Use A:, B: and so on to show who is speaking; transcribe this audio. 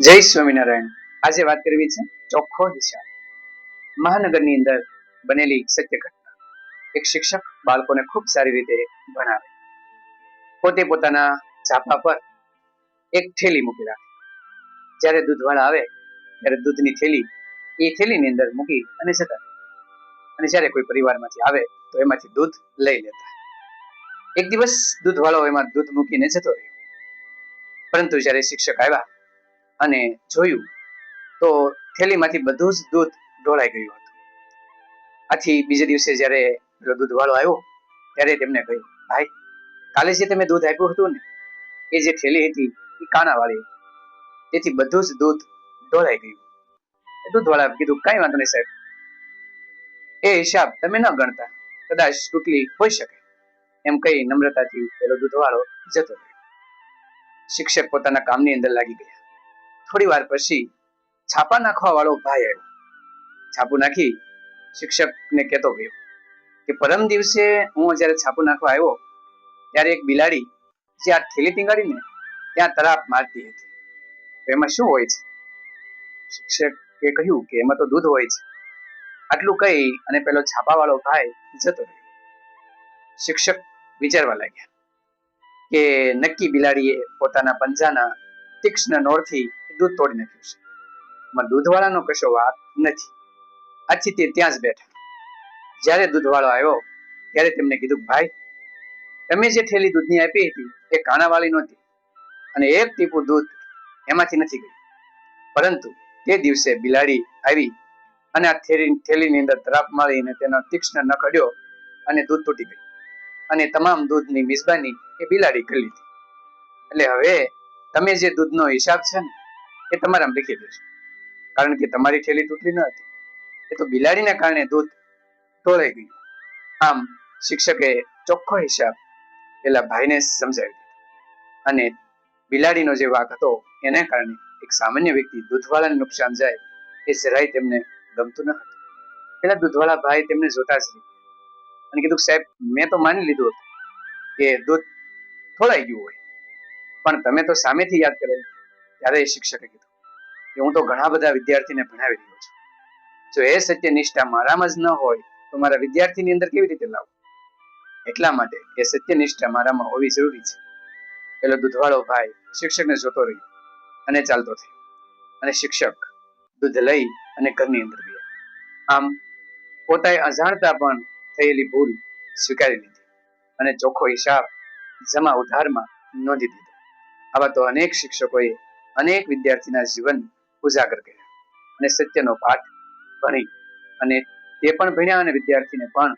A: જય સ્વામિનારાયણ. આજે વાત કરવી છે ચોખ્ખો હિસાબ. મહાનગરની અંદર બનેલી સત્ય ઘટના. એક શિક્ષક બાળકોને ખૂબ સારી રીતે ભણાવે. પોતે પોતાના ઝાપા પર એક થેલી મૂકી રાખે. જ્યારે દૂધવાળા આવે ત્યારે દૂધની થેલી એ થેલીની અંદર મૂકી અને જતા. અને જ્યારે કોઈ પરિવારમાંથી આવે તો એમાંથી દૂધ લઈ લેતા. એક દિવસ દૂધવાળો એમાં દૂધ મૂકીને જતો રહ્યો. પરંતુ જ્યારે શિક્ષક આવ્યા અને જોયું તો થેલીમાંથી બધું જ દૂધ ઢોળાઈ ગયું હતું. આથી બીજે દિવસે જ્યારે દૂધવાળો આવ્યો ત્યારે તેમને કહ્યું, ભાઈ, કાલે જે તમે દૂધ આપ્યું હતું ને, એ જે થેલી હતી એ કાણાવાળી હતી, તેથી બધું જ દૂધ ઢોળાઈ ગયું. દૂધવાળા કીધું, કઈ વાંધો નહીં સાહેબ, એ હિસાબ તમે ન ગણતા, કદાચ તૂટલી હોઈ શકે, એમ કહી નમ્રતાથી પેલો દૂધવાળો જતો રહ્યો. શિક્ષક પોતાના કામની અંદર લાગી ગયા. થોડી વાર પછી છાપા નાખવા વાળો ભાઈ આવ્યો. છાપું નાખી શિક્ષકને કહેતો ગયો કે પરમ દિવસે હું જયારે છાપું નાખવા આવ્યો ત્યારે એક બિલાડી જે આ થેલી ટીંગાડીને ત્યાં તરાપ મારતી હતી. તો એમાં શું હોય છે? શિક્ષકે કહ્યું કે એમાં તો દૂધ હોય છે. આટલું કહી અને પેલો છાપા વાળો ભાઈ જતો રહ્યો. શિક્ષક વિચારવા લાગ્યા કે નક્કી બિલાડીએ પોતાના પંજાના તીક્ષ્ણ નોરથી દૂધ તોડી નાખ્યું છે. એમાં દૂધવાળાનો કશો વાંક નથી. આથી તે ત્યાં જ બેઠા. જ્યારે દૂધવાળો આવ્યો ત્યારે તેમને કીધું, ભાઈ, તમે જે થેલી દૂધની આપી હતી એ કાણાવાળી નહોતી અને એક ટીપું દૂધ એમાંથી નથી ગયું. પરંતુ તે દિવસે બિલાડી આવી અને આ થેલીની અંદર તરાપ મારીને તેનો તીક્ષ્ણ નખ અડ્યો અને દૂધ તૂટી ગયું અને તમામ દૂધની મિજબાની એ બિલાડી કરી લીધી. એટલે હવે તમે જે દૂધનો હિસાબ છે ને એ તમારા લખી દેજો, કારણ કે તમારી થેલી તૂટલી ન હતી, એ તો બિલાડીના કારણે દૂધ ઢોળાઈ ગયું. આમ શિક્ષકે ચોખ્ખો હિસાબ પેલા ભાઈને સમજાવી દીધો અને બિલાડીનો જે વાંક હતો એને કારણે એક સામાન્ય વ્યક્તિ દૂધવાળાને નુકસાન જાય એ જરાય તેમને ગમતું ન હતું. પેલા દૂધવાળા ભાઈ તેમને જોતા જ રહી અને કીધું, સાહેબ, મેં તો માની લીધું હતું કે દૂધ ઢોળાઈ ગયું હોય, પણ તમે તો સામેથી યાદ કરેલું. ત્યારે શિક્ષકે કીધું કે હું તો ઘણા બધા વિદ્યાર્થીને ભણાવી રહ્યો છું. જો એ સત્યનિષ્ઠા મારામાં જ ન હોય તો મારા વિદ્યાર્થીની અંદર કેવી રીતે લાવું? એટલા માટે એ સત્યનિષ્ઠા મારામાં હોવી જરૂરી છે. પેલો દૂધવાળો ભાઈ શિક્ષકને જોતો રહ્યો અને ચાલતો થયો અને શિક્ષક દૂધ લઈ અને ઘરની અંદર ગયા. આમ પોતાએ અજાણતા પણ થયેલી ભૂલ સ્વીકારી લીધી અને ચોખ્ખો હિસાબ જમા ઉધારમાં નોંધી દીધો. આવા તો અનેક શિક્ષકોએ અનેક વિદ્યાર્થીના જીવન ઉજાગર કર્યા અને સત્યનો પાઠ ભણી અને તે પણ ભણ્યા અને વિદ્યાર્થીને પણ